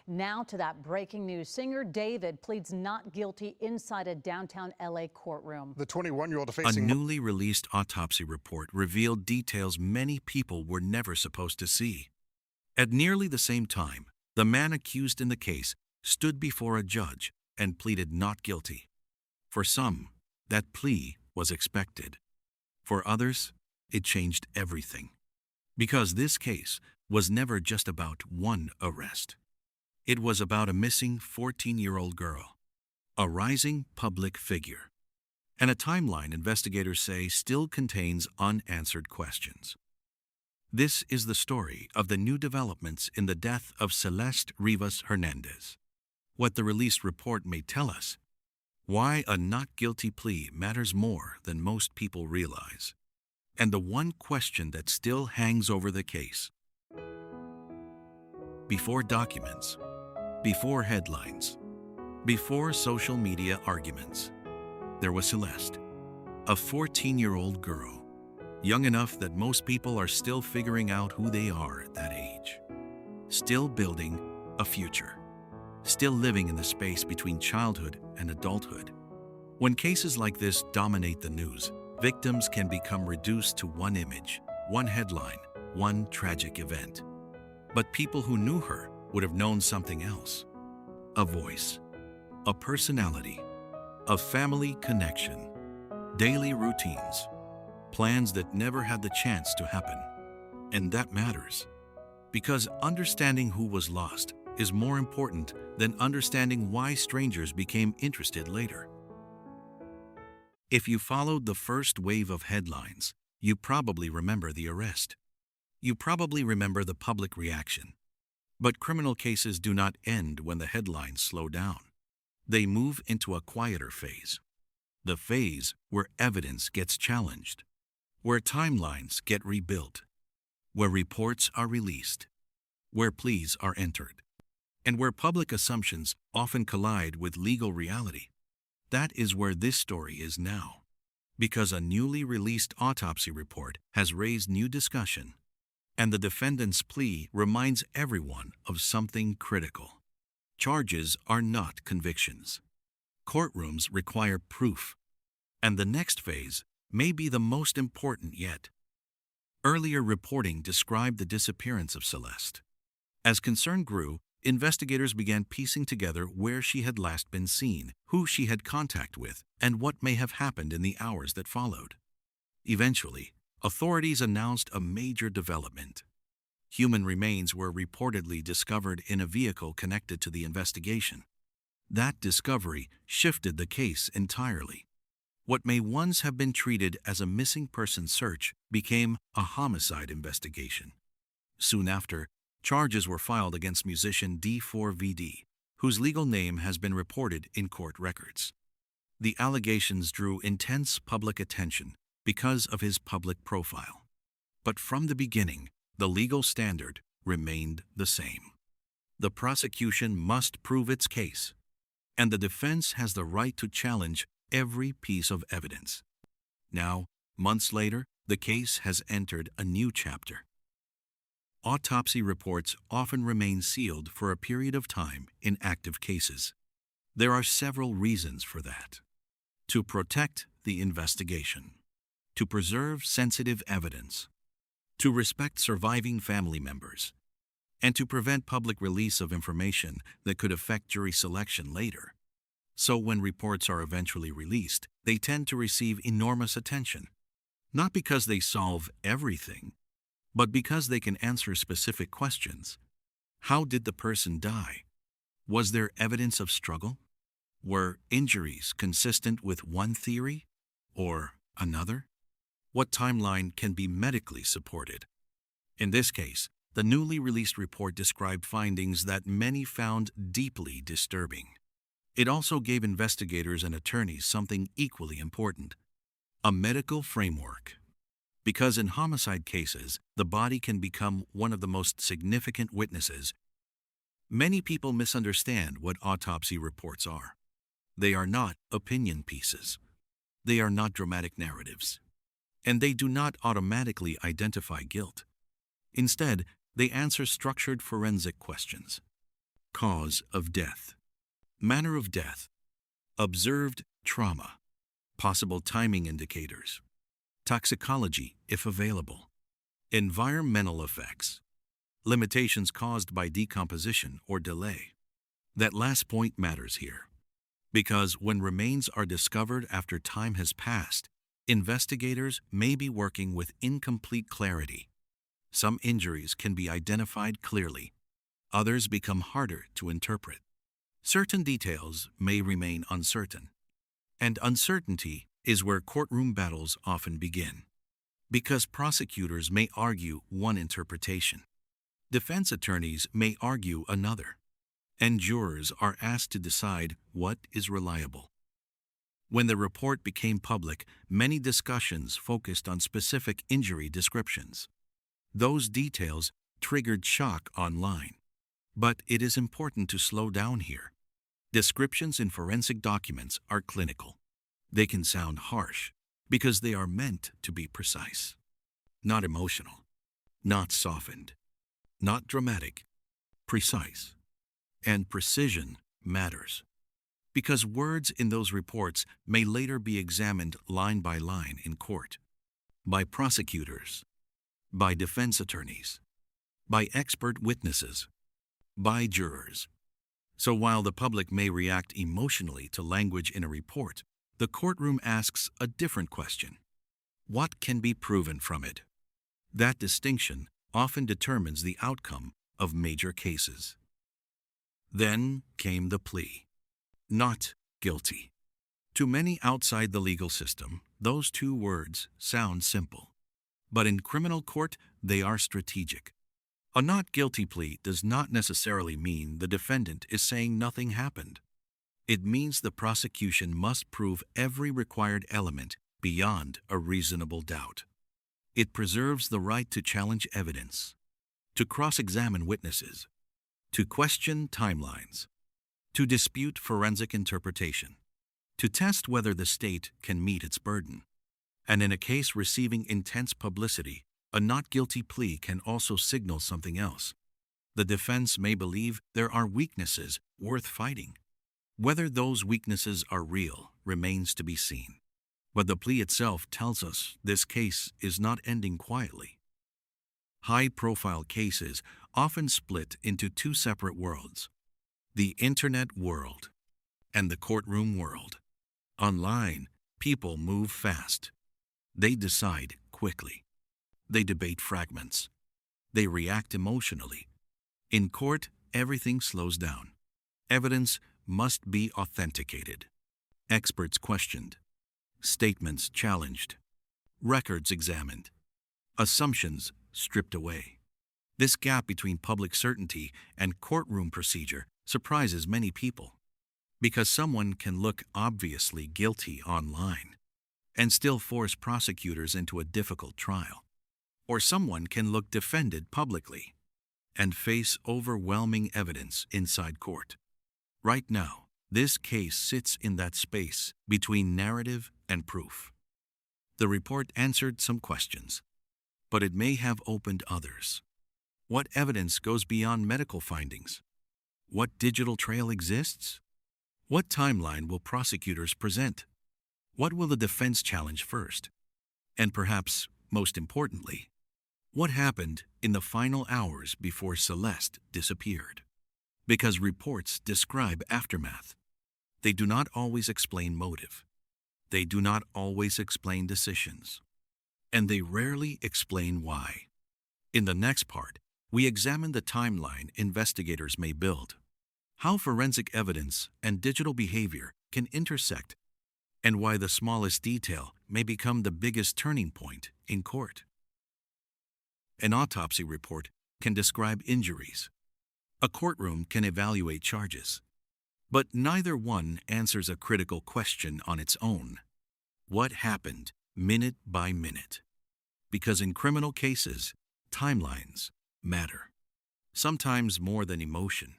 Now to that breaking news. Singer David pleads not guilty inside a downtown LA courtroom. The 21-year-old A facing newly released autopsy report revealed details many people were never supposed to see. At nearly the same time, the man accused in the case stood before a judge and pleaded not guilty. For some, that plea was expected. For others, it changed everything. Because this case was never just about one arrest. It was about a missing 14-year-old girl, a rising public figure, and a timeline investigators say still contains unanswered questions. This is the story of the new developments in the death of Celeste Rivas Hernandez. What the released report may tell us, why a not guilty plea matters more than most people realize, and the one question that still hangs over the case. Before documents, before headlines, before social media arguments, there was Celeste, a 14-year-old girl, young enough that most people are still figuring out who they are at that age, still building a future, still living in the space between childhood and adulthood. When cases like this dominate the news, victims can become reduced to one image, one headline, one tragic event. But people who knew her would have known something else. A voice, a personality, a family connection, daily routines, plans that never had the chance to happen. And that matters, because understanding who was lost is more important than understanding why strangers became interested later. If you followed the first wave of headlines, you probably remember the arrest. You probably remember the public reaction. But criminal cases do not end when the headlines slow down. They move into a quieter phase. The phase where evidence gets challenged, where timelines get rebuilt, where reports are released, where pleas are entered, and where public assumptions often collide with legal reality. That is where this story is now, because a newly released autopsy report has raised new discussion, and the defendant's plea reminds everyone of something critical. Charges are not convictions. Courtrooms require proof, and the next phase may be the most important yet. Earlier reporting described the disappearance of Celeste. As concern grew, investigators began piecing together where she had last been seen, who she had contact with, and what may have happened in the hours that followed. Eventually, authorities announced a major development. Human remains were reportedly discovered in a vehicle connected to the investigation. That discovery shifted the case entirely. What may once have been treated as a missing person search became a homicide investigation. Soon after, charges were filed against musician D4vd, whose legal name has been reported in court records. The allegations drew intense public attention because of his public profile. But from the beginning, the legal standard remained the same. The prosecution must prove its case, and the defense has the right to challenge every piece of evidence. Now, months later, the case has entered a new chapter. Autopsy reports often remain sealed for a period of time in active cases. There are several reasons for that. To protect the investigation, to preserve sensitive evidence, to respect surviving family members, and to prevent public release of information that could affect jury selection later. So when reports are eventually released, they tend to receive enormous attention, not because they solve everything, but because they can answer specific questions. How did the person die? Was there evidence of struggle? Were injuries consistent with one theory or another? What timeline can be medically supported? In this case, the newly released report described findings that many found deeply disturbing. It also gave investigators and attorneys something equally important: a medical framework. Because in homicide cases, the body can become one of the most significant witnesses, many people misunderstand what autopsy reports are. They are not opinion pieces. They are not dramatic narratives. And they do not automatically identify guilt. Instead, they answer structured forensic questions. cause of death, manner of death, observed trauma, possible timing indicators, toxicology if available, environmental effects, limitations caused by decomposition or delay. That last point matters here, because when remains are discovered after time has passed, investigators may be working with incomplete clarity. Some injuries can be identified clearly, others become harder to interpret. Certain details may remain uncertain, and uncertainty is where courtroom battles often begin, because prosecutors may argue one interpretation, defense attorneys may argue another, and jurors are asked to decide what is reliable. When the report became public, many discussions focused on specific injury descriptions. Those details triggered shock online. But it is important to slow down here. Descriptions in forensic documents are clinical. They can sound harsh because they are meant to be precise, not emotional, not softened, not dramatic, precise. And precision matters, because words in those reports may later be examined line by line in court, by prosecutors, by defense attorneys, by expert witnesses, by jurors. So while the public may react emotionally to language in a report, the courtroom asks a different question. What can be proven from it? That distinction often determines the outcome of major cases. Then came the plea. Not guilty. To many outside the legal system, those two words sound simple. But in criminal court, they are strategic. A not guilty plea does not necessarily mean the defendant is saying nothing happened. It means the prosecution must prove every required element beyond a reasonable doubt. It preserves the right to challenge evidence, to cross-examine witnesses, to question timelines, to dispute forensic interpretation, to test whether the state can meet its burden. And in a case receiving intense publicity, a not guilty plea can also signal something else. The defense may believe there are weaknesses worth fighting. Whether those weaknesses are real remains to be seen. But the plea itself tells us this case is not ending quietly. High-profile cases often split into two separate worlds: the internet world and the courtroom world. Online, people move fast. They decide quickly. They debate fragments. They react emotionally. In court, everything slows down. Evidence must be authenticated. Experts questioned. Statements challenged. Records examined. Assumptions stripped away. This gap between public certainty and courtroom procedure surprises many people, because someone can look obviously guilty online and still force prosecutors into a difficult trial. Or someone can look defended publicly and face overwhelming evidence inside court. Right now, this case sits in that space between narrative and proof. The report answered some questions, but it may have opened others. What evidence goes beyond medical findings? What digital trail exists? What timeline will prosecutors present? What will the defense challenge first? And perhaps, most importantly, what happened in the final hours before Celeste disappeared? Because reports describe aftermath. They do not always explain motive. They do not always explain decisions. And they rarely explain why. In the next part, we examine the timeline investigators may build, how forensic evidence and digital behavior can intersect, and why the smallest detail may become the biggest turning point in court. An autopsy report can describe injuries. A courtroom can evaluate charges. But neither one answers a critical question on its own. What happened minute by minute? Because in criminal cases, timelines matter. Sometimes more than emotion.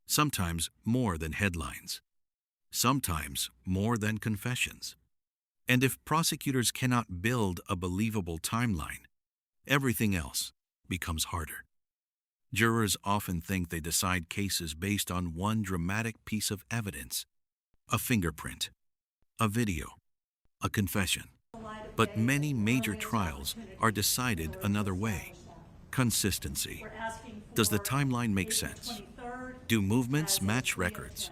Sometimes more than headlines. Sometimes more than confessions. And if prosecutors cannot build a believable timeline, everything else becomes harder. Jurors often think they decide cases based on one dramatic piece of evidence: a fingerprint, a video, a confession. But many major trials are decided another way. Consistency. Does the timeline make sense? Do movements match records?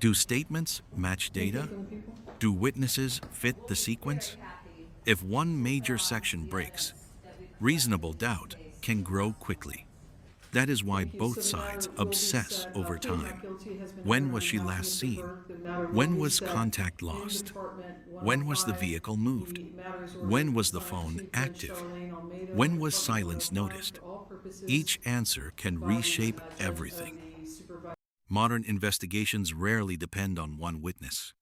Do statements match data? Do witnesses fit the sequence? If one major section breaks, reasonable doubt can grow quickly. That is why both sides obsess over time. When was she last seen? When was contact lost? When was the vehicle moved? When was the phone active? When was silence noticed? Each answer can reshape everything. Modern investigations rarely depend on one witness.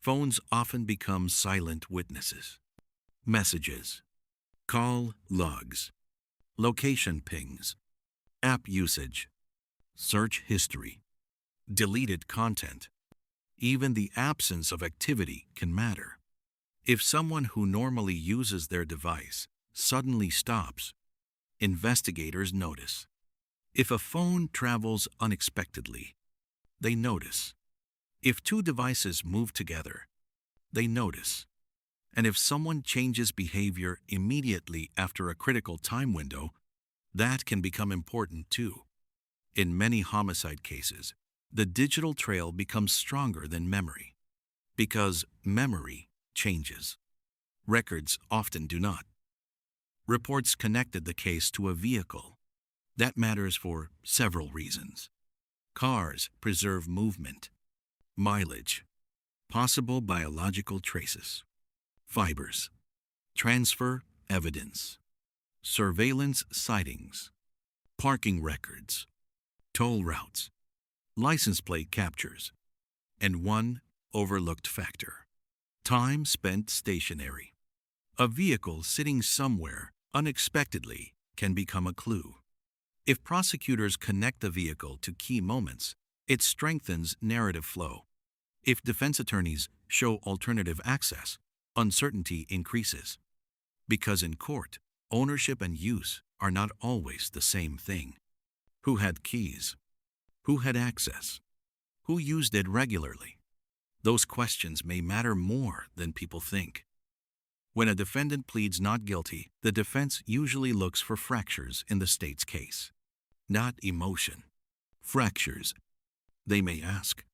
Phones often become silent witnesses. Messages, call logs, location pings, app usage, search history, deleted content. Even the absence of activity can matter. If someone who normally uses their device suddenly stops, investigators notice. If a phone travels unexpectedly, they notice. If two devices move together, they notice. And if someone changes behavior immediately after a critical time window, that can become important too. In many homicide cases, the digital trail becomes stronger than memory, because memory changes. Records often do not. Reports connected the case to a vehicle. That matters for several reasons. Cars preserve movement, mileage, possible biological traces, fibers, transfer evidence, surveillance sightings, parking records, toll routes, license plate captures, and one overlooked factor: time spent stationary. A vehicle sitting somewhere unexpectedly can become a clue. If prosecutors connect the vehicle to key moments, it strengthens narrative flow. If defense attorneys show alternative access, uncertainty increases. Because in court, ownership and use are not always the same thing. Who had keys? Who had access? Who used it regularly? Those questions may matter more than people think. When a defendant pleads not guilty, the defense usually looks for fractures in the state's case. Not emotion. Fractures. They may ask,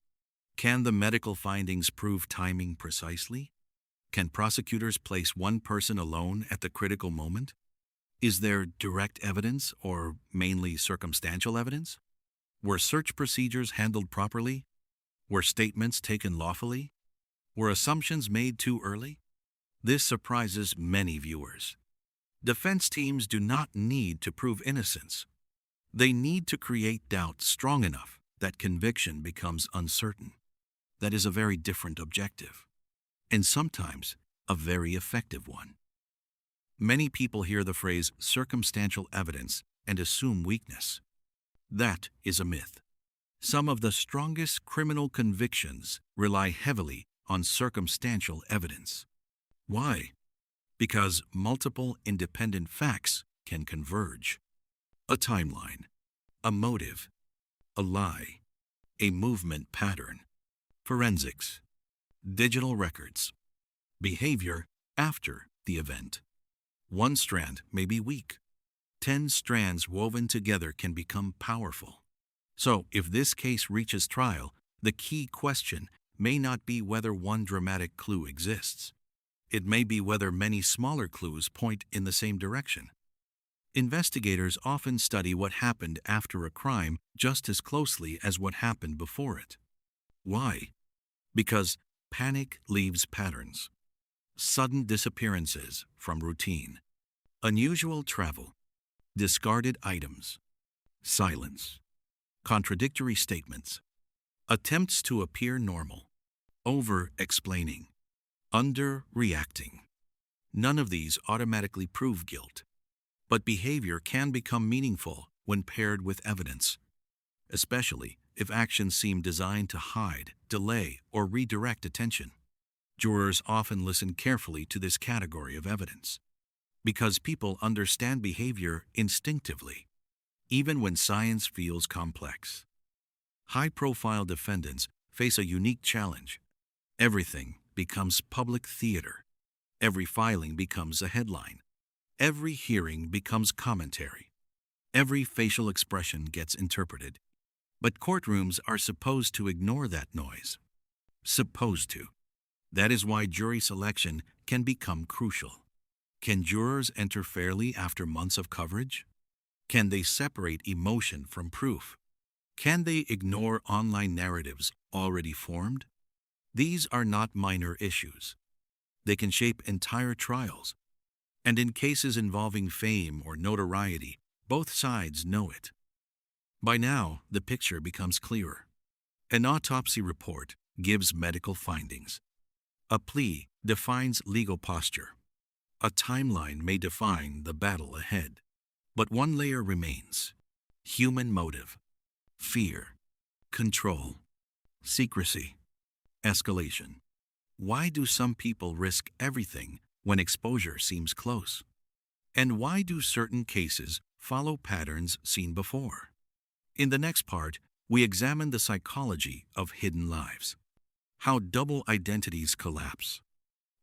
can the medical findings prove timing precisely? Can prosecutors place one person alone at the critical moment? Is there direct evidence or mainly circumstantial evidence? Were search procedures handled properly? Were statements taken lawfully? Were assumptions made too early? This surprises many viewers. Defense teams do not need to prove innocence. They need to create doubt strong enough that conviction becomes uncertain. That is a very different objective, and sometimes a very effective one. Many people hear the phrase circumstantial evidence and assume weakness. That is a myth. Some of the strongest criminal convictions rely heavily on circumstantial evidence. Why? Because multiple independent facts can converge. A timeline, a motive, a lie, a movement pattern, forensics, digital records, behavior after the event. One strand may be weak. 10 strands woven together can become powerful. So, if this case reaches trial, the key question may not be whether one dramatic clue exists. It may be whether many smaller clues point in the same direction. Investigators often study what happened after a crime just as closely as what happened before it. Why? Because panic leaves patterns. Sudden disappearances from routine, unusual travel, discarded items, silence, contradictory statements, attempts to appear normal, over-explaining, under-reacting. None of these automatically prove guilt, but behavior can become meaningful when paired with evidence, especially if actions seem designed to hide, delay, or redirect attention. Jurors often listen carefully to this category of evidence because people understand behavior instinctively. even when science feels complex. High-profile defendants face a unique challenge. Everything becomes public theater. Every filing becomes a headline. Every hearing becomes commentary. Every facial expression gets interpreted. But courtrooms are supposed to ignore that noise. Supposed to. That is why jury selection can become crucial. Can jurors enter fairly after months of coverage? Can they separate emotion from proof? Can they ignore online narratives already formed? These are not minor issues. They can shape entire trials. And in cases involving fame or notoriety, both sides know it. By now, the picture becomes clearer. An autopsy report gives medical findings. A plea defines legal posture. A timeline may define the battle ahead. But one layer remains: human motive, fear, control, secrecy, escalation. Why do some people risk everything when exposure seems close? And why do certain cases follow patterns seen before? In the next part, we examine the psychology of hidden lives, how double identities collapse,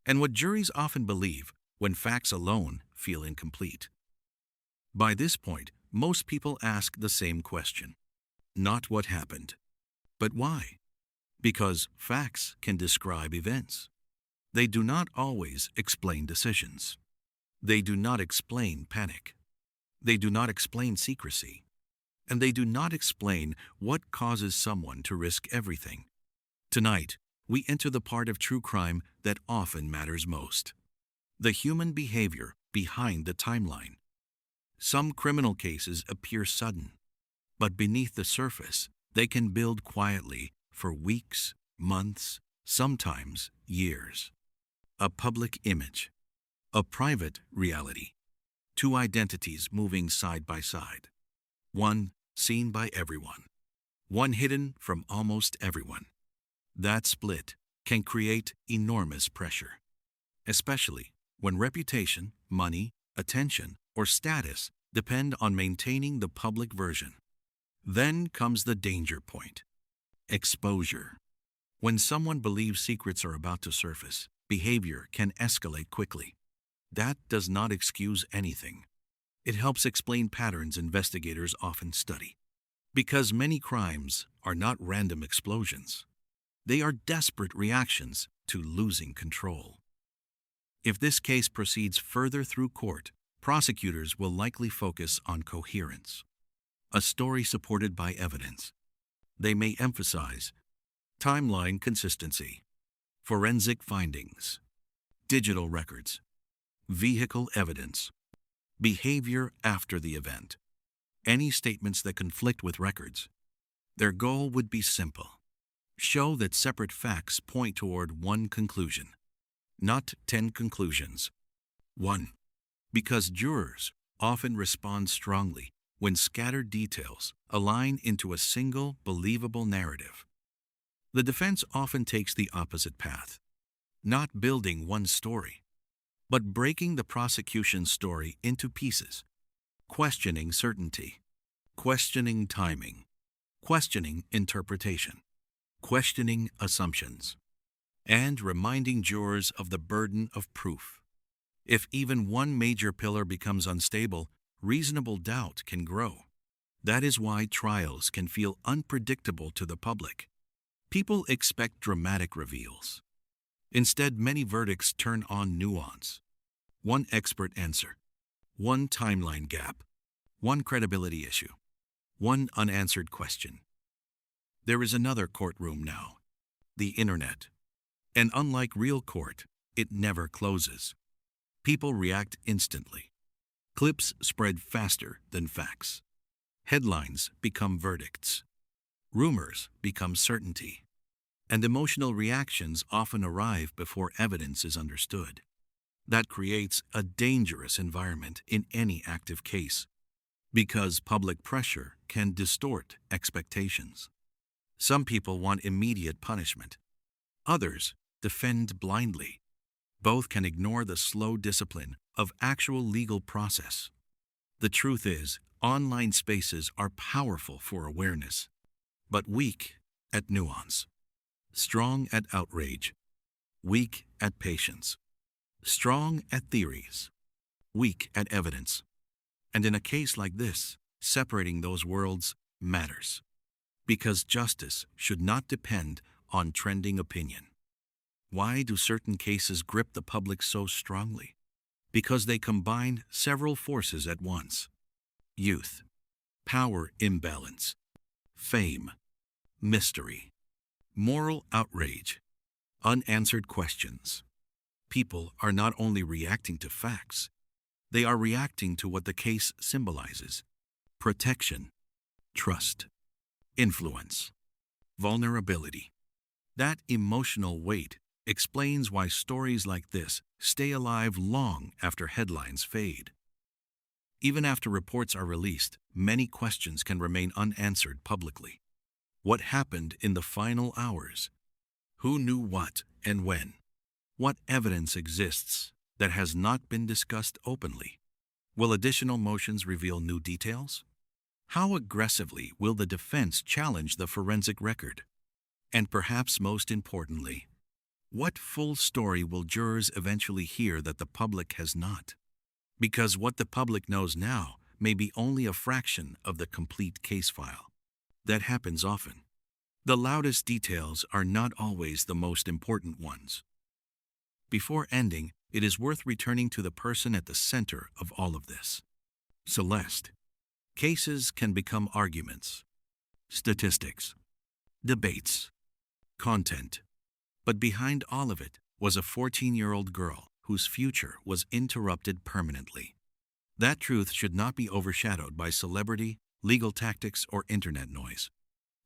and what juries often believe when facts alone feel incomplete. By this point, most people ask the same question: not what happened, but why? Because facts can describe events. They do not always explain decisions. They do not explain panic. They do not explain secrecy. And they do not explain what causes someone to risk everything. Tonight, we enter the part of true crime that often matters most: the human behavior behind the timeline. Some criminal cases appear sudden, but beneath the surface, they can build quietly for weeks, months, sometimes years. A public image, a private reality, two identities moving side by side. One seen by everyone, one hidden from almost everyone. That split can create enormous pressure, especially when reputation, money, attention, or status depend on maintaining the public version. Then comes the danger point: exposure. When someone believes secrets are about to surface, behavior can escalate quickly. That does not excuse anything. It helps explain patterns investigators often study. Because many crimes are not random explosions. They are desperate reactions to losing control. If this case proceeds further through court, prosecutors will likely focus on coherence, a story supported by evidence. They may emphasize timeline consistency, forensic findings, digital records, vehicle evidence, behavior after the event, any statements that conflict with records. Their goal would be simple: show that separate facts point toward one conclusion, not 10 conclusions. 1. Because jurors often respond strongly when scattered details align into a single believable narrative. The defense often takes the opposite path, not building one story, but breaking the prosecution's story into pieces, questioning certainty, questioning timing, questioning interpretation, questioning assumptions, and reminding jurors of the burden of proof. If even one major pillar becomes unstable, reasonable doubt can grow. That is why trials can feel unpredictable to the public. People expect dramatic reveals. Instead, many verdicts turn on nuance. One expert answer, one timeline gap, one credibility issue, one unanswered question. There is another courtroom now, the internet. And unlike real court, it never closes. People react instantly. Clips spread faster than facts. Headlines become verdicts. Rumors become certainty. And emotional reactions often arrive before evidence is understood. That creates a dangerous environment in any active case, because public pressure can distort expectations. Some people want immediate punishment. Others defend blindly. Both can ignore the slow discipline of actual legal process. The truth is, Online spaces are powerful for awareness, but weak at nuance, strong at outrage, weak at patience, strong at theories, weak at evidence. And in a case like this, separating those worlds matters, because justice should not depend on trending opinion. Why do certain cases grip the public so strongly? Because they combine several forces at once: youth, power imbalance, fame, mystery, moral outrage, unanswered questions. People are not only reacting to facts, they are reacting to what the case symbolizes: protection, trust, influence, vulnerability. That emotional weight explains why stories like this stay alive long after headlines fade. Even after reports are released, many questions can remain unanswered publicly. What happened in the final hours? Who knew what and when? What evidence exists that has not been discussed openly? Will additional motions reveal new details? How aggressively will the defense challenge the forensic record? And perhaps most importantly, what full story will jurors eventually hear that the public has not? Because what the public knows now may be only a fraction of the complete case file. That happens often. The loudest details are not always the most important ones. Before ending, it is worth returning to the person at the center of all of this: Celeste. Cases can become arguments, statistics, debates, content. But behind all of it was a 14-year-old girl whose future was interrupted permanently. That truth should not be overshadowed by celebrity, legal tactics, or internet noise.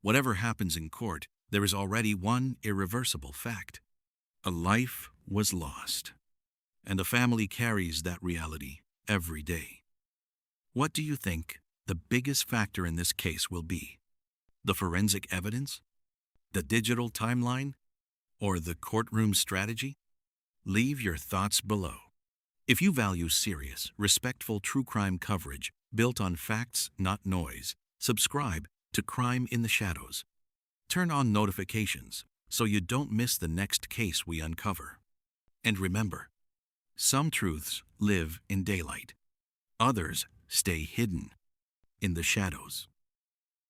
Whatever happens in court, there is already one irreversible fact: a life was lost. And the family carries that reality every day. What do you think the biggest factor in this case will be? The forensic evidence? The digital timeline? Or the courtroom strategy? Leave your thoughts below. If you value serious, respectful true crime coverage built on facts, not noise, subscribe to Crime in the Shadows. Turn on notifications so you don't miss the next case we uncover. And remember, some truths live in daylight. Others stay hidden in the shadows.